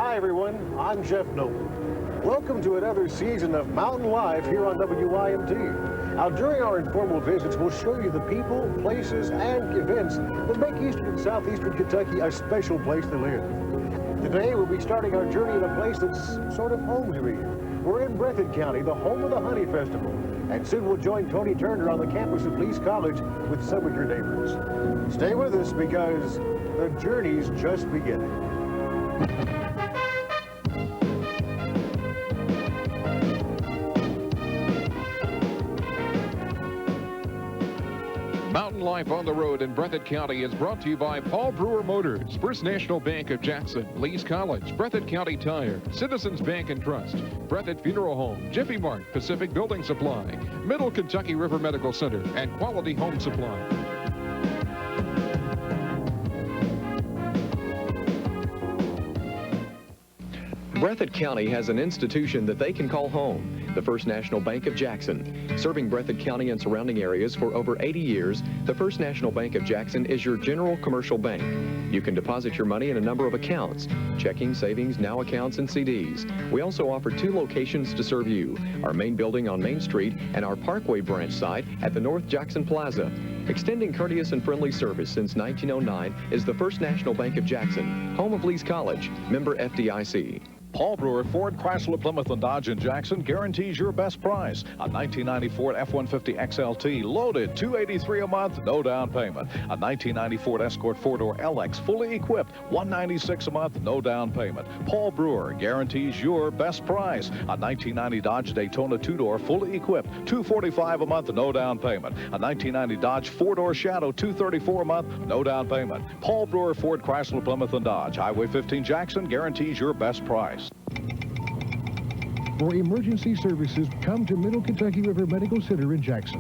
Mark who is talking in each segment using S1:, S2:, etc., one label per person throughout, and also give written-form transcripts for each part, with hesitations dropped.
S1: Hi everyone, I'm Jeff Noble. Welcome to another season of Mountain Life here on WYMT. Now during our informal visits, we'll show you the people, places, and events that make eastern and southeastern Kentucky a special place to live. Today we'll be starting our journey in a place that's sort of home to me. We're in Breathitt County, the home of the Honey Festival. And soon we'll join Tony Turner on the campus of Lees College with some of your neighbors. Stay with us because the journey's just beginning.
S2: Mountain Life on the Road in Breathitt County is brought to you by Paul Brewer Motors, First National Bank of Jackson, Lees College, Breathitt County Tire, Citizens Bank and Trust, Breathitt Funeral Home, Jiffy Mart, Pacific Building Supply, Middle Kentucky River Medical Center, and Quality Home Supply.
S3: Breathitt County has an institution that they can call home, the First National Bank of Jackson. Serving Breathitt County and surrounding areas for over 80 years, the First National Bank of Jackson is your general commercial bank. You can deposit your money in a number of accounts, checking, savings, now accounts, and CDs. We also offer 2 locations to serve you, our main building on Main Street and our Parkway branch site at the North Jackson Plaza. Extending courteous and friendly service since 1909 is the First National Bank of Jackson, home of Lees College, member FDIC.
S4: Paul Brewer Ford, Chrysler, Plymouth, and Dodge in Jackson guarantees your best price. A 1990 Ford F-150 XLT loaded, $283 a month, no down payment. A 1990 Ford Escort 4-door LX fully equipped, $196 a month, no down payment. Paul Brewer guarantees your best price. A 1990 Dodge Daytona 2-door fully equipped, $245 a month, no down payment. A 1990 Dodge 4-door Shadow, $234 a month, no down payment. Paul Brewer Ford, Chrysler, Plymouth, and Dodge. Highway 15 Jackson guarantees your best price.
S5: For emergency services, come to Middle Kentucky River Medical Center in Jackson.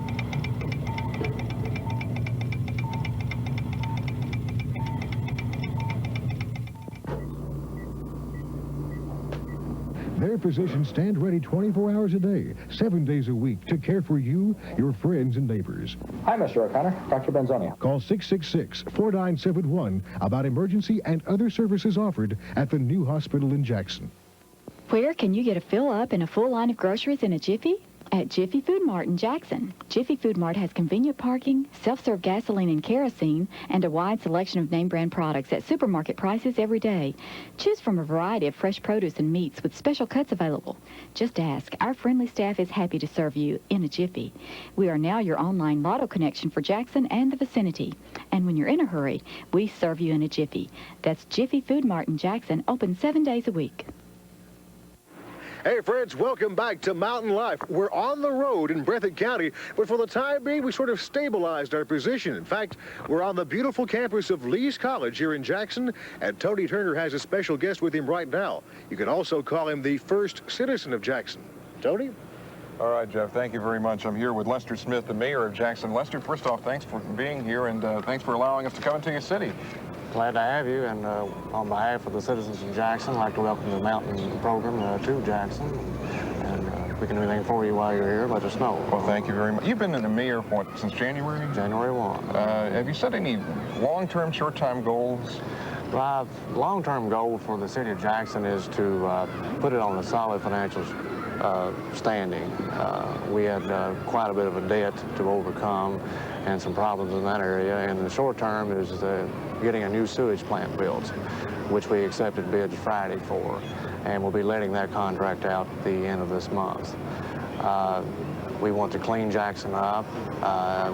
S5: Their physicians stand ready 24 hours a day, 7 days a week to care for you, your friends, and neighbors.
S6: Hi, Mr. O'Connor. Dr. Benzonia.
S5: Call 666-4971 about emergency and other services offered at the new hospital in Jackson.
S7: Where can you get a fill-up and a full line of groceries in a jiffy? At Jiffy Food Mart in Jackson. Jiffy Food Mart has convenient parking, self-serve gasoline and kerosene, and a wide selection of name-brand products at supermarket prices every day. Choose from a variety of fresh produce and meats with special cuts available. Just ask. Our friendly staff is happy to serve you in a jiffy. We are now your online lotto connection for Jackson and the vicinity. And when you're in a hurry, we serve you in a jiffy. That's Jiffy Food Mart in Jackson, open 7 days a week.
S1: Hey friends, welcome back to Mountain Life. We're on the road in Breathitt County, but for the time being, we sort of stabilized our position. In fact, we're on the beautiful campus of Lees College here in Jackson, and Tony Turner has a special guest with him right now. You can also call him the first citizen of Jackson. Tony?
S8: All right, Jeff, thank you very much. I'm here with Lester Smith, the mayor of Jackson. Lester, first off, thanks for being here, and thanks for allowing us to come into your city.
S9: Glad to have you, and on behalf of the citizens of Jackson, I'd like to welcome the Mountain program to Jackson. And if we can do anything for you while you're here, let us know.
S8: Well, thank you very much. You've been in the mayor, what, since January?
S9: January 1.
S8: Have you set any long-term, short-term goals?
S9: My long-term goal for the city of Jackson is to put it on a solid financial standing. We had quite a bit of a debt to overcome and some problems in that area, and the short term is getting a new sewage plant built, which we accepted bids Friday for, and we'll be letting that contract out at the end of this month. We want to clean Jackson up.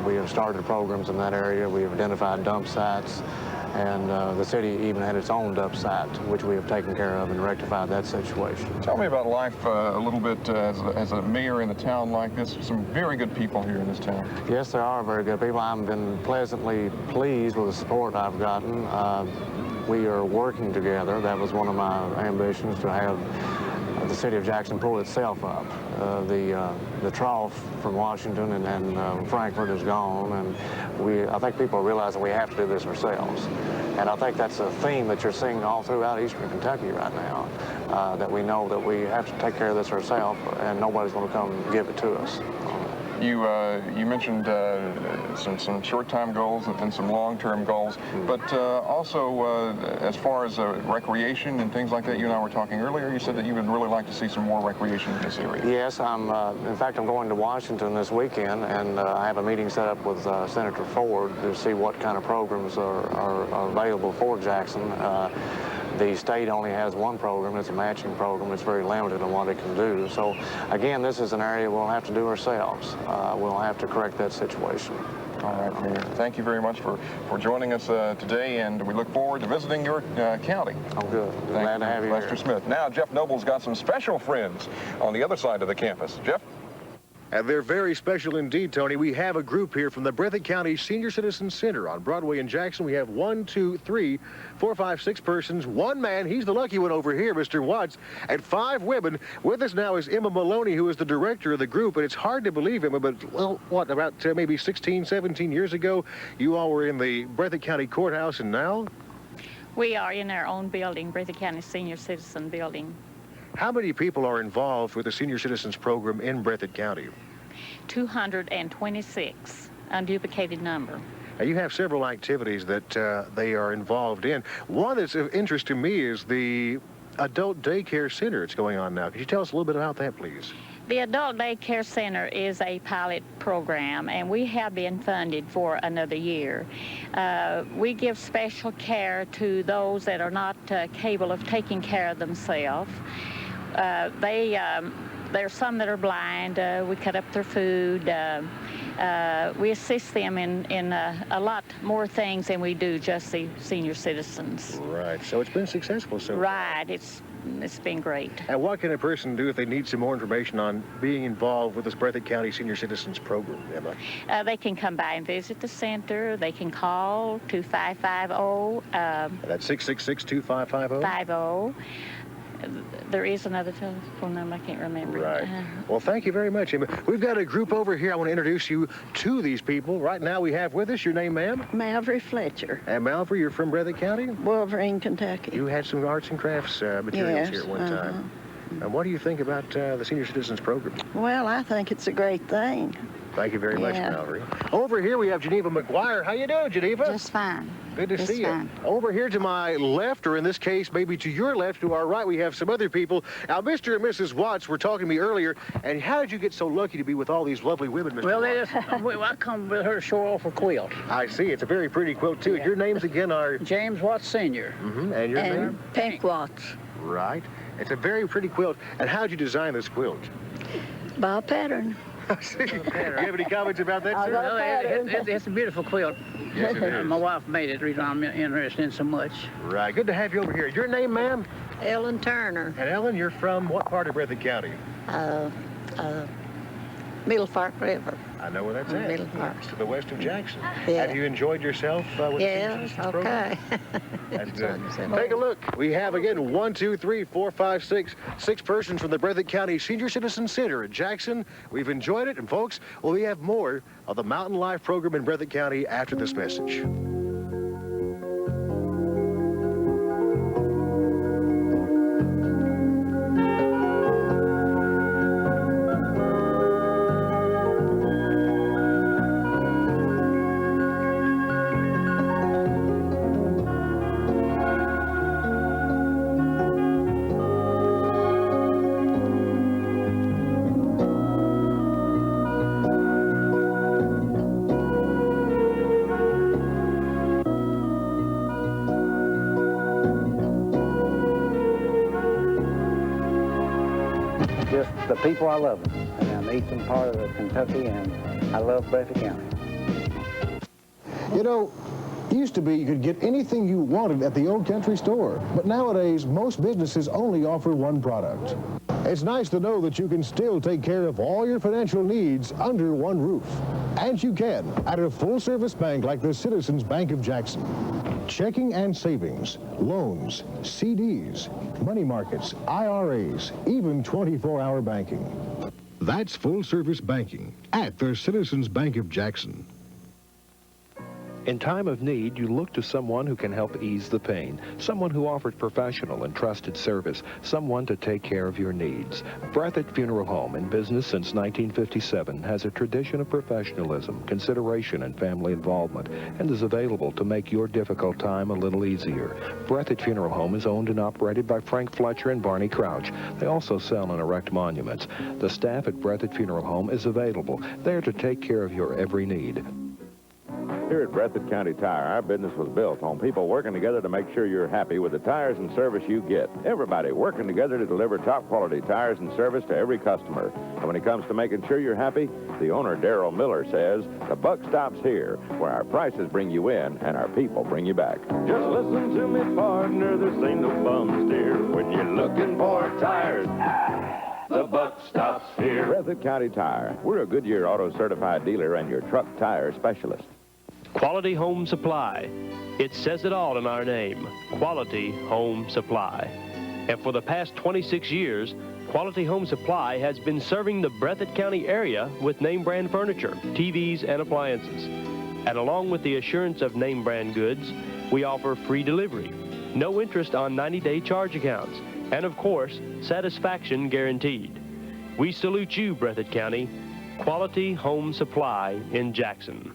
S9: We have started programs in that area. We have identified dump sites, and the city even had its own dump site, which we have taken care of and rectified that situation.
S8: Tell me about life a little bit as a mayor in a town like this. Some very good people here in this town.
S9: Yes, there are very good people. I've been pleasantly pleased with the support I've gotten. We are working together. That was one of my ambitions, to have the city of Jackson pull itself up. The trough from Washington and Frankfort is gone, and I think people are realizing we have to do this ourselves. And I think that's a theme that you're seeing all throughout eastern Kentucky right now, that we know that we have to take care of this ourselves, and nobody's going to come give it to us.
S8: You mentioned some short-time goals and some long-term goals, but also as far as recreation and things like that, you and I were talking earlier, you said that you would really like to see some more recreation in this area.
S9: Yes, in fact, I'm going to Washington this weekend, and I have a meeting set up with Senator Ford to see what kind of programs are available for Jackson. The state only has one program. It's a matching program. It's very limited on what it can do. So, again, this is an area we'll have to do ourselves. We'll have to correct that situation.
S8: All right, Mayor. Thank you very much for joining us today, and we look forward to visiting your county.
S9: Oh, good. Glad to have you
S8: Lester
S9: here.
S8: Smith. Now, Jeff Noble's got some special friends on the other side of the campus. Jeff?
S1: And they're very special indeed, Tony. We have a group here from the Breathitt County Senior Citizen Center on Broadway in Jackson. We have 1, 2, 3, 4, 5, 6 persons. One man, he's the lucky one over here, Mr. Watts, and 5 women. With us now is Emma Maloney, who is the director of the group. And it's hard to believe, Emma, but, well, what, about maybe 16, 17 years ago, you all were in the Breathitt County Courthouse, and now?
S10: We are in our own building, Breathitt County Senior Citizen Building.
S1: How many people are involved with the Senior Citizens Program in Breathitt County?
S10: 226, unduplicated number.
S1: Now, you have several activities that they are involved in. One that's of interest to me is the Adult Daycare Center that's going on now. Could you tell us a little bit about that, please?
S10: The Adult Daycare Center is a pilot program, and we have been funded for another year. We give special care to those that are not capable of taking care of themselves. There's some that are blind. We cut up their food. We assist them in a lot more things than we do just the senior citizens.
S1: Right. So it's been successful so far.
S10: Right. It's been great.
S1: And what can a person do if they need some more information on being involved with this Breathitt County Senior Citizens Program, Emma?
S10: They can come by and visit the center. They can call 2550.
S1: That's 666-2550?
S10: 50. There is another telephone number. I can't remember.
S1: Right. Well, thank you very much, Emma. We've got a group over here. I want to introduce you to these people. Right now we have with us, your name, ma'am?
S11: Malvery Fletcher.
S1: And Malvery, you're from Breathitt County?
S11: Wolverine, Kentucky.
S1: You had some arts and crafts materials here at one time. And what do you think about the Senior Citizens Program?
S11: Well, I think it's a great thing.
S1: Thank you very much, Malvery. Over here we have Geneva McGuire. How you doing, Geneva?
S12: Just fine.
S1: Good to see you. Over here to my left, or in this case, maybe to your left, to our right, we have some other people. Now, Mr. and Mrs. Watts were talking to me earlier, and how did you get so lucky to be with all these lovely women, Mr. Watts?
S13: Well, I come with her to show off her quilt.
S1: I see. It's a very pretty quilt, too.
S13: Yeah.
S1: Your names again are?
S13: James Watts Sr.
S1: And your name?
S11: Pink Watts.
S1: Right. It's a very pretty quilt. And how did you design this quilt?
S11: By a pattern.
S1: Do you have any comments about that, sir?
S13: Well, it's a beautiful quilt.
S1: Yes, it is.
S13: My wife made it, the reason I'm interested in so much.
S1: Right. Good to have you over here. Your name, ma'am?
S11: Ellen Turner.
S1: And Ellen, you're from what part of Breathitt County?
S11: Middle Fork River.
S1: I know where that's at.
S11: Middle Fork.
S1: To the west of Jackson.
S11: Yeah.
S1: Have you enjoyed yourself with the Senior Citizens Program? That's good. Take a look. We have, again, 1, 2, 3, 4, 5, 6 persons from the Breathitt County Senior Citizen Center in Jackson. We've enjoyed it, and folks, well, we have more of the Mountain Life program in Breathitt County after this message.
S14: Just the people, I love them. And I'm eastern part of Kentucky, and I love Breathitt County.
S5: You know, used to be you could get anything you wanted at the old country store. But nowadays, most businesses only offer one product. It's nice to know that you can still take care of all your financial needs under one roof. And you can at a full-service bank like the Citizens Bank of Jackson. Checking and savings, loans, CDs, money markets, IRAs, even 24-hour banking. That's full-service banking at the Citizens Bank of Jackson.
S12: In time of need, you look to someone who can help ease the pain, someone who offers professional and trusted service, someone to take care of your needs. Breathitt Funeral Home, in business since 1957, has a tradition of professionalism, consideration, and family involvement, and is available to make your difficult time a little easier. Breathitt Funeral Home is owned and operated by Frank Fletcher and Barney Crouch. They also sell and erect monuments. The staff at Breathitt Funeral Home is available, there to take care of your every need.
S15: Here at Breathitt County Tire, our business was built on people working together to make sure you're happy with the tires and service you get. Everybody working together to deliver top-quality tires and service to every customer. And when it comes to making sure you're happy, the owner, Darrell Miller, says, the buck stops here, where our prices bring you in and our people bring you back.
S16: Just listen to me, partner, this ain't no bum steer. When you're looking for tires, the buck stops here.
S15: Breathitt County Tire. We're a Goodyear Auto-certified dealer and your truck tire specialist.
S17: Quality Home Supply. It says it all in our name, Quality Home Supply. And for the past 26 years, Quality Home Supply has been serving the Breathitt County area with name brand furniture, TVs, and appliances. And along with the assurance of name brand goods, we offer free delivery, no interest on 90-day charge accounts, and of course, satisfaction guaranteed. We salute you, Breathitt County. Quality Home Supply in Jackson.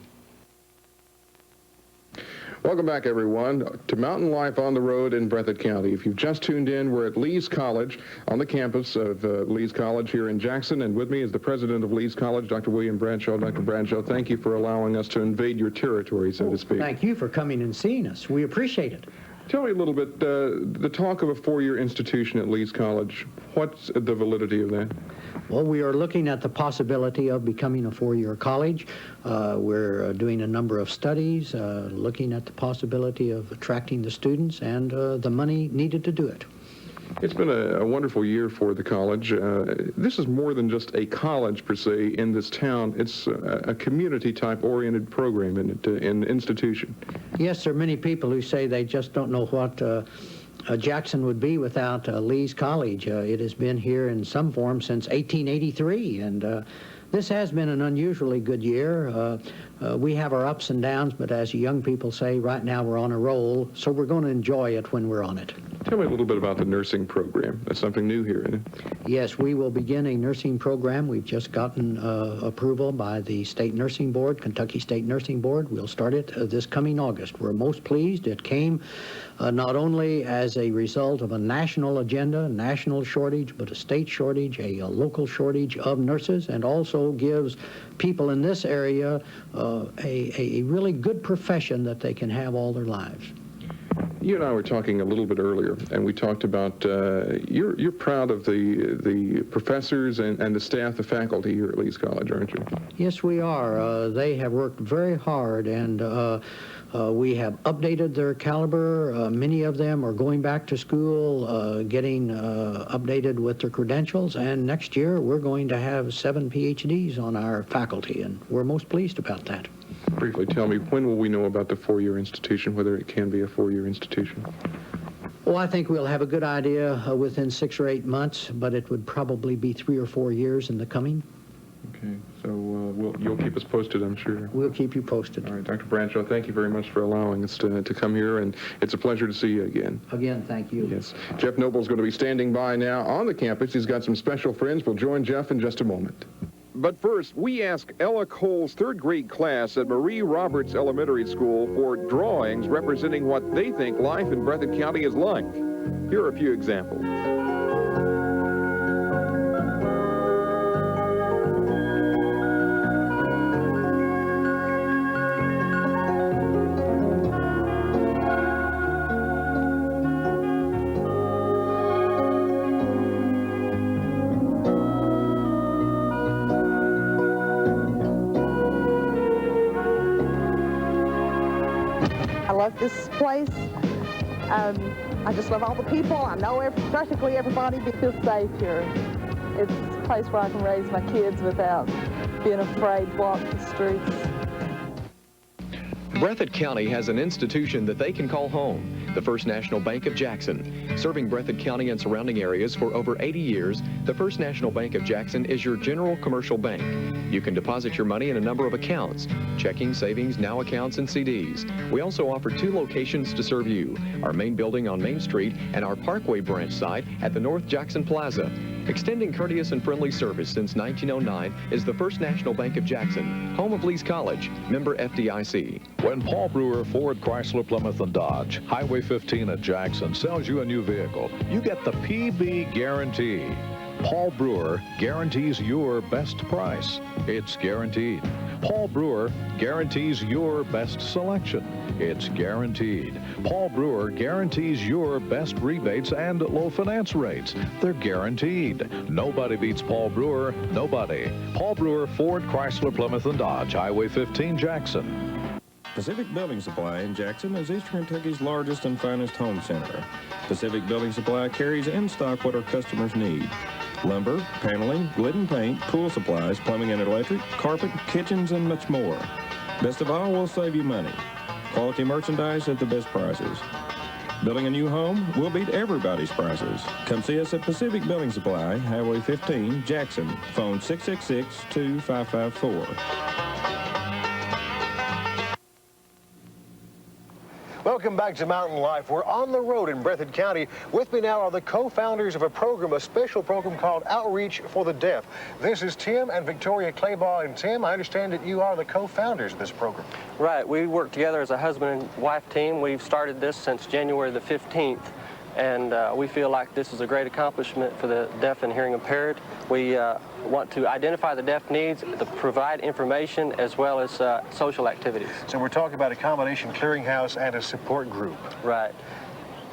S2: Welcome back, everyone, to Mountain Life on the Road in Breathitt County. If you've just tuned in, we're at Lee's College, on the campus of Lee's College here in Jackson, and with me is the president of Lee's College, Dr. William Bradshaw. Dr. Bradshaw, thank you for allowing us to invade your territory, so to speak.
S18: Thank you for coming and seeing us. We appreciate it.
S2: Tell me a little bit, the talk of a four-year institution at Lee's College, what's the validity of that?
S18: Well, we are looking at the possibility of becoming a four-year college. We're doing a number of studies, looking at the possibility of attracting the students and the money needed to do it.
S2: It's been a wonderful year for the college. This is more than just a college, per se, in this town. It's a community-type oriented program in institution.
S18: Yes, there are many people who say they just don't know what Jackson would be without Lee's College. It has been here in some form since 1883, and this has been an unusually good year. We have our ups and downs, but as young people say, right now we're on a roll, so we're going to enjoy it when we're on it.
S2: Tell me a little bit about the nursing program. That's something new here, isn't it?
S18: Yes, we will begin a nursing program. We've just gotten approval by the State Nursing Board, Kentucky State Nursing Board. We'll start it this coming August. We're most pleased. It came not only as a result of a national agenda, national shortage, but a state shortage, a local shortage of nurses, and also gives people in this area a really good profession that they can have all their lives.
S2: You and I were talking a little bit earlier, and we talked about you're proud of the professors and the staff, the faculty here at Lee's College, aren't you?
S18: Yes, we are. They have worked very hard, and we have updated their caliber. Many of them are going back to school, getting updated with their credentials, and next year we're going to have 7 PhDs on our faculty, and we're most pleased about that.
S2: Briefly, tell me, when will we know about the four-year institution, whether it can be a four-year institution?
S18: Well, I think we'll have a good idea within 6 or 8 months, but it would probably be 3 or 4 years in the coming.
S2: Okay, so you'll keep us posted, I'm sure.
S18: We'll keep you posted.
S2: All right, Dr. Bradshaw, thank you very much for allowing us to come here, and it's a pleasure to see you again.
S18: Again, thank you.
S2: Yes. Jeff Noble's going to be standing by now on the campus. He's got some special friends. We'll join Jeff in just a moment. But first, we ask Ella Cole's third grade class at Marie Roberts Elementary School for drawings representing what they think life in Breathitt County is like. Here are a few examples.
S19: I love this place. I just love all the people. I know practically everybody. We feel safe here. It's a place where I can raise my kids without being afraid to walk the streets.
S3: Breathitt County has an institution that they can call home, the First National Bank of Jackson. Serving Breathitt County and surrounding areas for over 80 years, the First National Bank of Jackson is your general commercial bank. You can deposit your money in a number of accounts, checking, savings, now accounts, and CDs. We also offer 2 locations to serve you, our main building on Main Street and our Parkway branch site at the North Jackson Plaza. Extending courteous and friendly service since 1909 is the First National Bank of Jackson, home of Lee's College, member FDIC.
S4: When Paul Brewer, Ford, Chrysler, Plymouth, and Dodge, Highway 15 at Jackson, sells you a new vehicle, you get the PB guarantee. Paul Brewer guarantees your best price. It's guaranteed. Paul Brewer guarantees your best selection. It's guaranteed. Paul Brewer guarantees your best rebates and low finance rates. They're guaranteed. Nobody beats Paul Brewer. Nobody. Paul Brewer, Ford, Chrysler, Plymouth, and Dodge, Highway 15, Jackson.
S20: Pacific Building Supply in Jackson is Eastern Kentucky's largest and finest home center. Pacific Building Supply carries in stock what our customers need. Lumber, paneling, glidden paint, pool supplies, plumbing and electric, carpet, kitchens, and much more. Best of all, we'll save you money. Quality merchandise at the best prices. Building a new home, we'll beat everybody's prices. Come see us at Pacific Building Supply, Highway 15, Jackson. Phone 666-2554.
S1: Welcome back to Mountain Life. We're on the road in Breathitt County. With me now are the co-founders of a program, a special program called Outreach for the Deaf. This is Tim and Victoria Claybaugh. And Tim, I understand that you are the co-founders of this program.
S21: Right. We work together as a husband and wife team. We've started this since January the 15th. And we feel like this is a great accomplishment for the deaf and hearing impaired. We want to identify the deaf needs, to provide information, as well as social activities.
S1: So we're talking about a combination clearinghouse and a support group.
S21: Right.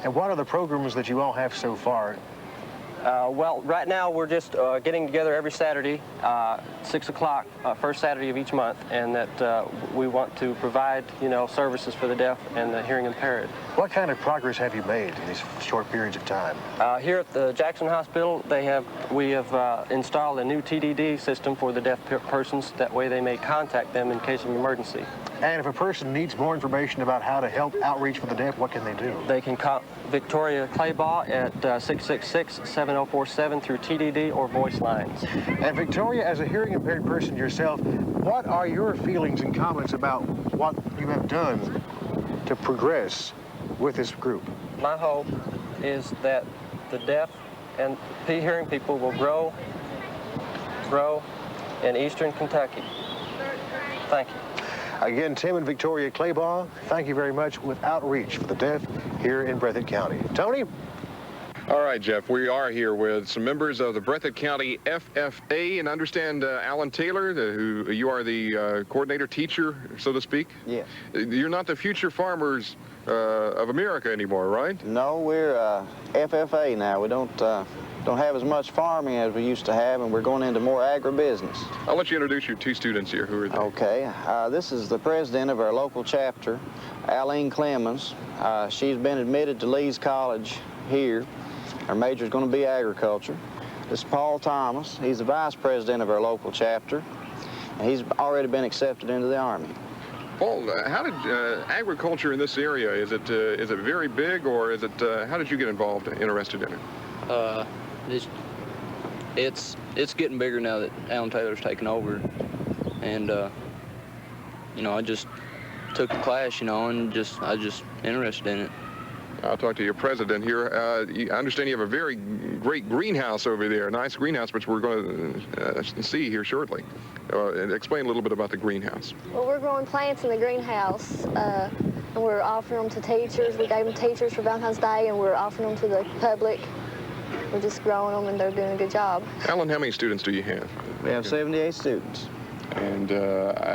S1: And what are the programs that you all have so far?
S21: Well, right now we're just getting together every Saturday, 6 o'clock, first Saturday of each month, and that we want to provide, services for the deaf and the hearing impaired.
S1: What kind of progress have you made in these short periods of time?
S21: Here at the Jackson Hospital, we have installed a new TDD system for the deaf persons. That way they may contact them in case of emergency.
S1: And if a person needs more information about how to help outreach for the deaf, what can they do?
S21: They can call Victoria Claybaugh at 666-7047 through TDD or voice lines.
S1: And Victoria, as a hearing impaired person yourself, what are your feelings and comments about what you have done to progress with this group?
S21: My hope is that the deaf and hearing people will grow in Eastern Kentucky. Thank you.
S1: Again, Tim and Victoria Claybaugh, thank you very much with Outreach for the Deaf here in Breathitt County. Tony?
S2: All right, Jeff, we are here with some members of the Breathitt County FFA, and I understand Alan Taylor, who you are the coordinator teacher, so to speak?
S22: Yes.
S2: You're not the future farmers of America anymore, right?
S22: No, we're FFA now. We don't have as much farming as we used to have, and we're going into more agribusiness.
S2: I'll let you introduce your 2 students here. Who are they?
S22: Okay. This is the president of our local chapter, Aline Clemens. She's been admitted to Lee's College here. Her major is going to be agriculture. This is Paul Thomas. He's the vice president of our local chapter, and he's already been accepted into the Army.
S2: Paul, how did agriculture in this area, is it very big, or is it, how did you get involved, interested in it?
S23: It's getting bigger now that Alan Taylor's taken over, and I just took the class, and I just interested in it.
S2: I'll talk to your president here. I understand you have a very great greenhouse over there, a nice greenhouse, which we're going to see here shortly. Explain a little bit about the greenhouse.
S24: Well, we're growing plants in the greenhouse, and we're offering them to teachers. We gave them teachers for Valentine's Day, and we're offering them to the public. We're just growing them, and they're doing a good job.
S2: Alan, how many students do you have?
S22: We have 78 students.
S2: And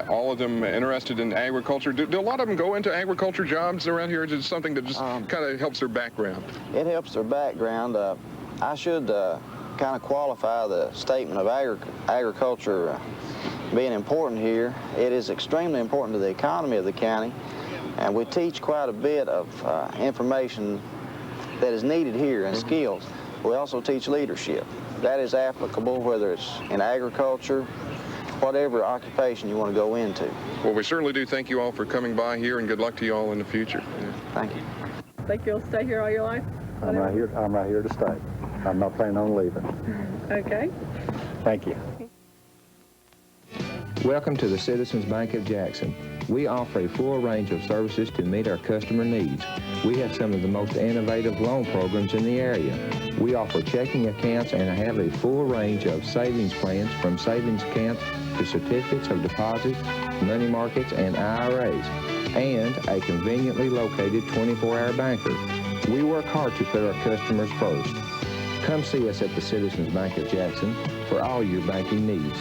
S2: all of them interested in agriculture. Do a lot of them go into agriculture jobs around here? Or is it something that just kind of helps their background?
S22: It helps their background. I should kind of qualify the statement of agriculture being important here. It is extremely important to the economy of the county, and we teach quite a bit of information that is needed here and skills. We also teach leadership. That is applicable whether it's in agriculture, whatever occupation you want to go into.
S6: Well, we certainly do thank you all for coming by here, and good luck to you all in the future.
S22: Thank you.
S7: Think you'll stay here all your life?
S8: I'm right here to stay. I'm not planning on leaving.
S7: Okay.
S8: Thank you.
S9: Welcome to the Citizens Bank of Jackson. We offer a full range of services to meet our customer needs. We have some of the most innovative loan programs in the area. We offer checking accounts and have a full range of savings plans, from savings accounts to certificates of deposit, money markets, and IRAs, and a conveniently located 24-hour banker. We work hard to put our customers first. Come see us at the Citizens Bank of Jackson for all your banking needs.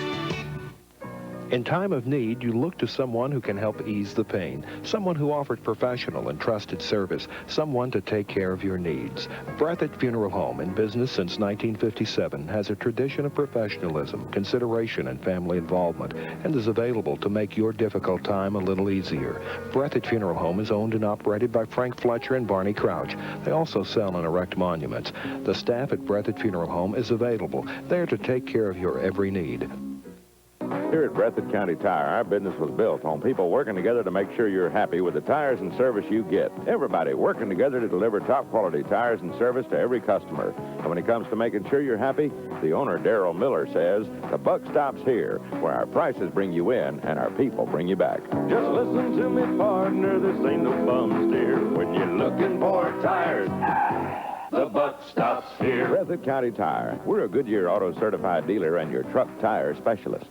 S12: In time of need, you look to someone who can help ease the pain, someone who offers professional and trusted service, someone to take care of your needs. Breathitt Funeral Home, in business since 1957, has a tradition of professionalism, consideration, and family involvement, and is available to make your difficult time a little easier. Breathitt Funeral Home is owned and operated by Frank Fletcher and Barney Crouch. They also sell and erect monuments. The staff at Breathitt Funeral Home is available, there to take care of your every need.
S15: Here at Breathitt County Tire, our business was built on people working together to make sure you're happy with the tires and service you get. Everybody working together to deliver top quality tires and service to every customer. And when it comes to making sure you're happy, the owner, Darrell Miller, says, the buck stops here, where our prices bring you in and our people bring you back.
S16: Just listen to me, partner, this ain't no bum steer. When you're looking for tires, the buck stops here.
S15: Breathitt County Tire. We're a Goodyear Auto certified dealer and your truck tire specialist.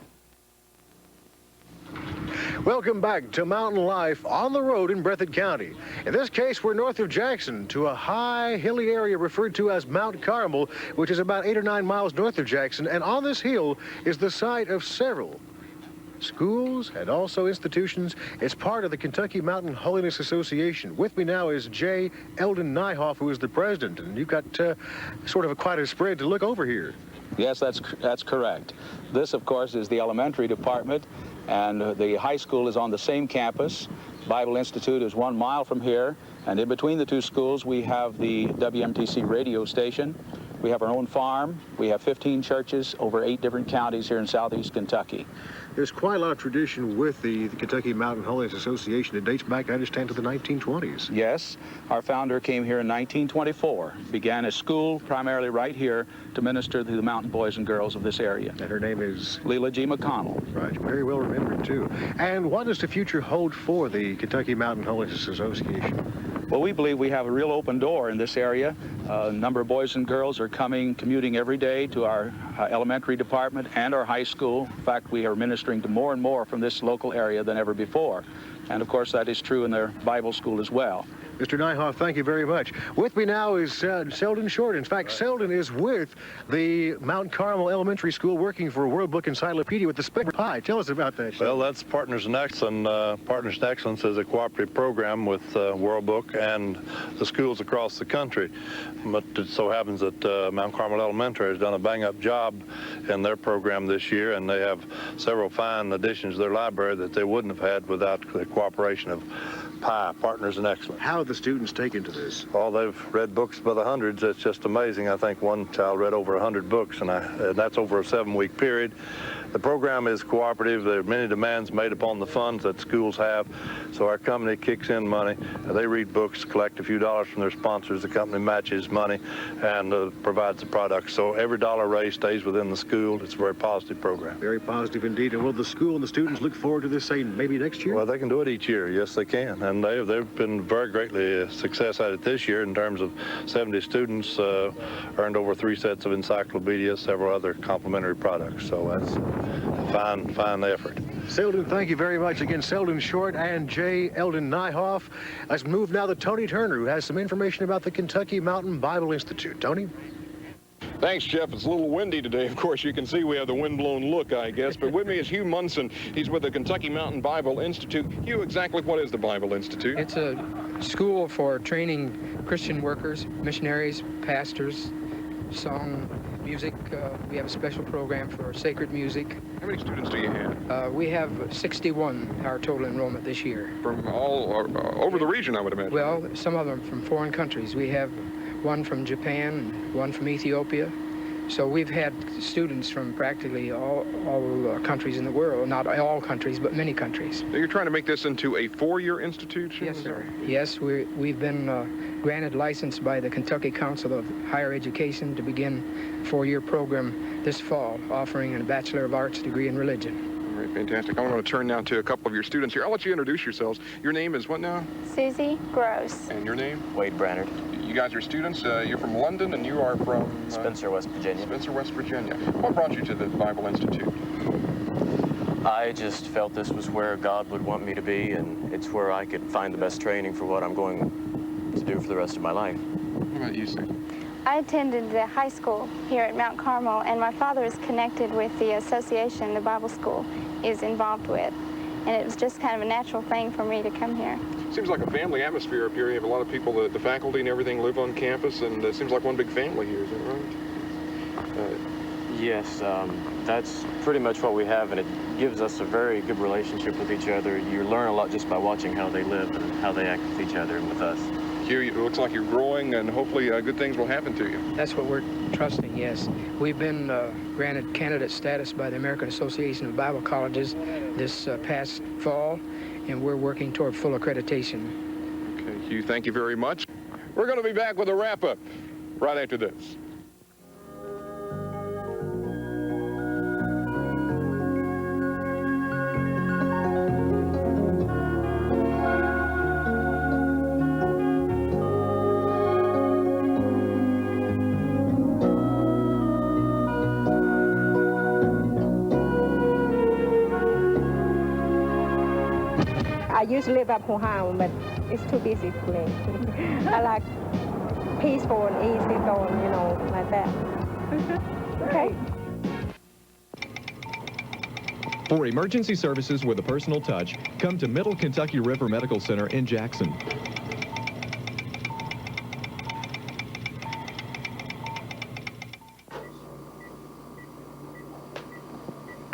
S1: Welcome back to Mountain Life on the road in Breathitt County. In this case, we're north of Jackson to a high, hilly area referred to as Mount Carmel, which is about 8 or 9 miles north of Jackson. And on this hill is the site of several schools and also institutions. It's part of the Kentucky Mountain Holiness Association. With me now is J. Eldon Nyhoff, who is the president. And you've got sort of quite a spread to look over here.
S25: Yes, that's correct. This, of course, is the elementary department, and the high school is on the same campus. Bible Institute is 1 mile from here, and in between the two schools we have the WMTC radio station. We have our own farm. We have 15 churches over 8 different counties here in southeast Kentucky.
S1: There's quite a lot of tradition with the Kentucky Mountain Holiness Association. It dates back, I understand, to the 1920s.
S25: Yes. Our founder came here in 1924. Began a school primarily right here to minister to the mountain boys and girls of this area.
S1: And her name is?
S25: Leela G. McConnell.
S1: Right. Very well remembered, too. And what does the future hold for the Kentucky Mountain Holiness Association?
S25: Well, we believe we have a real open door in this area. A number of boys and girls are commuting every day to our elementary department and our high school. In fact, we are ministering to more and more from this local area than ever before. And of course, that is true in their Bible school as well.
S1: Mr. Nyhoff, thank you very much. With me now is Selden Short. In fact, Selden is with the Mount Carmel Elementary School working for World Book Encyclopedia with the Spectre Pie. Tell us about that, Sheldon.
S26: Well, that's Partners in Excellence. Partners in Excellence is a cooperative program with World Book and the schools across the country. But it so happens that Mount Carmel Elementary has done a bang-up job in their program this year, and they have several fine additions to their library that they wouldn't have had without the cooperation of PIE, Partners in Excellence.
S1: How have the students taken to this?
S26: Well, they've read books by the hundreds. It's just amazing. I think one child read over 100 books, and that's over a 7-week period. The program is cooperative. There are many demands made upon the funds that schools have, so our company kicks in money. They read books, collect a few dollars from their sponsors. The company matches money and provides the products. So every dollar raised stays within the school. It's a very positive program.
S1: Very positive indeed. And will the school and the students look forward to this, say, maybe next year?
S26: Well, they can do it each year. Yes, they can. And they've been very greatly a success at it this year in terms of 70 students earned over 3 sets of encyclopedias, several other complimentary products. So that's a fine effort.
S1: Selden, thank you very much. Again, Selden Short and J. Eldon Nyhoff. Let's move now to Tony Turner, who has some information about the Kentucky Mountain Bible Institute. Tony?
S2: Thanks, Jeff. It's a little windy today. Of course, you can see we have the windblown look, I guess. But with me is Hugh Munson. He's with the Kentucky Mountain Bible Institute. Hugh, exactly what is the Bible Institute?
S27: It's a school for training Christian workers, missionaries, pastors, song, music. We have a special program for sacred music.
S2: How many students do you have?
S27: We have 61, our total enrollment this year.
S2: From all over the region, I would imagine.
S27: Well, some of them from foreign countries. We have one from Japan, one from Ethiopia, So we've had students from practically all countries in the world, not all countries, but many countries.
S2: Now you're trying to make this into a 4-year institution?
S27: Yes, sir. Yes, we've been granted license by the Kentucky Council of Higher Education to begin a 4-year program this fall, offering a Bachelor of Arts degree in religion.
S2: All right, fantastic. I'm going to turn now to a couple of your students here. I'll let you introduce yourselves. Your name is what now?
S5: Susie Gross.
S2: And your name?
S10: Wade Brannard.
S2: You guys are students. You're from London, and you are from?
S10: Spencer, West Virginia.
S2: Spencer, West Virginia. What brought you to the Bible Institute?
S10: I just felt this was where God would want me to be, and it's where I could find the best training for what I'm going to do for the rest of my life.
S2: What about you, Sue?
S5: I attended the high school here at Mount Carmel, and my father is connected with the association the Bible school is involved with. And it was just kind of a natural thing for me to come here.
S2: Seems like a family atmosphere up here. You have a lot of people, the faculty and everything live on campus, and it seems like one big family here, is that right?
S10: Yes, that's pretty much what we have, and it gives us a very good relationship with each other. You learn a lot just by watching how they live and how they act with each other and with us.
S2: Here, it looks like you're growing, and hopefully good things will happen to you.
S27: That's what we're trusting, yes. We've been granted candidate status by the American Association of Bible Colleges this past fall, and we're working toward full accreditation.
S2: Okay, Hugh, thank you very much. We're going to be back with a wrap-up right after this.
S11: I used to live up Ohio, but it's too busy for me. I like peaceful and easy going, you know, like that. Okay.
S3: For emergency services with a personal touch, come to Middle Kentucky River Medical Center in Jackson.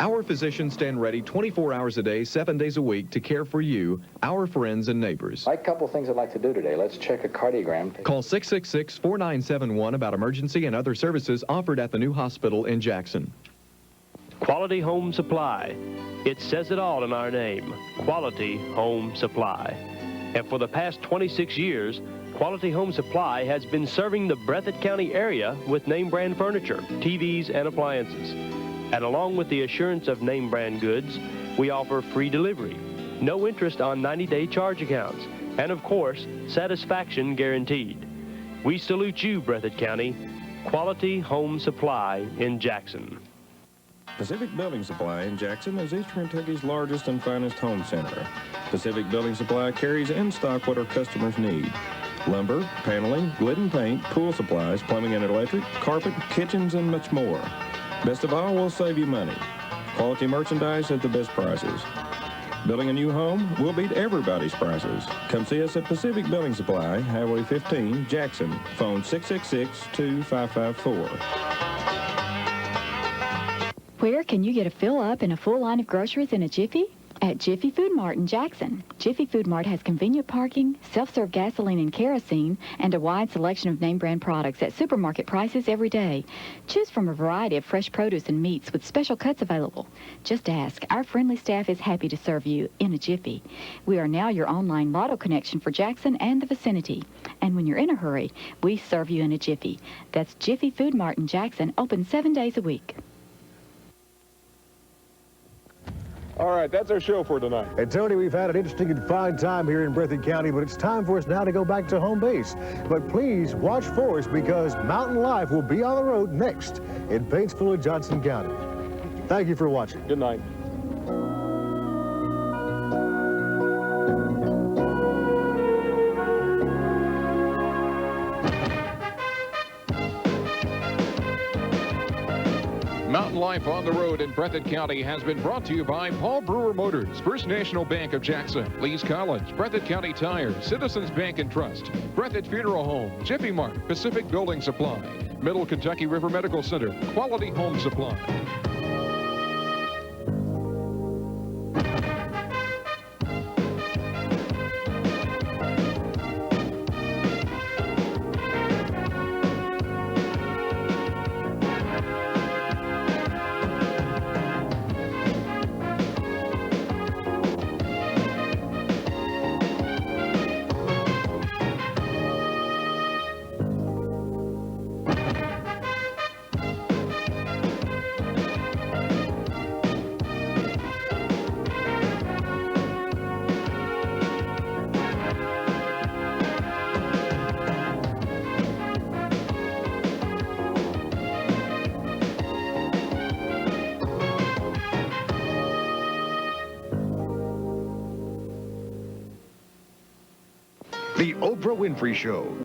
S3: Our physicians stand ready 24 hours a day, 7 days a week to care for you, our friends and neighbors.
S8: A couple things I'd like to do today. Let's check a cardiogram.
S3: Call 666-4971 about emergency and other services offered at the new hospital in Jackson.
S13: Quality Home Supply. It says it all in our name, Quality Home Supply. And for the past 26 years, Quality Home Supply has been serving the Breathitt County area with name brand furniture, TVs, and appliances. And along with the assurance of name brand goods, we offer free delivery, no interest on 90-day charge accounts, and of course, satisfaction guaranteed. We salute you, Breathitt County. Quality Home Supply in Jackson.
S20: Pacific Building Supply in Jackson is Eastern Kentucky's largest and finest home center. Pacific Building Supply carries in stock what our customers need. Lumber, paneling, glidden paint, pool supplies, plumbing and electric, carpet, kitchens, and much more. Best of all, we'll save you money. Quality merchandise at the best prices. Building a new home, we'll beat everybody's prices. Come see us at Pacific Building Supply, Highway 15, Jackson. Phone 666-2554.
S14: Where can you get a fill-up and a full line of groceries in a jiffy? At Jiffy Food Mart in Jackson. Jiffy Food Mart has convenient parking, self-serve gasoline and kerosene, and a wide selection of name brand products at supermarket prices every day. Choose from a variety of fresh produce and meats with special cuts available. Just ask. Our friendly staff is happy to serve you in a jiffy. We are now your online lotto connection for Jackson and the vicinity. And when you're in a hurry, we serve you in a jiffy. That's Jiffy Food Mart in Jackson, open 7 days a week.
S2: All right, that's our show for tonight.
S1: And Tony, we've had an interesting and fine time here in Breathitt County, but it's time for us now to go back to home base. But please watch for us because Mountain Life will be on the road next in Paintsville and Johnson County. Thank you for watching.
S2: Good night. Mountain Life on the road in Breathitt County has been brought to you by Paul Brewer Motors, First National Bank of Jackson, Lee's College, Breathitt County Tire, Citizens Bank and Trust, Breathitt Funeral Home, Jiffy Mart, Pacific Building Supply, Middle Kentucky River Medical Center, Quality Home Supply.
S4: The Oprah Winfrey Show.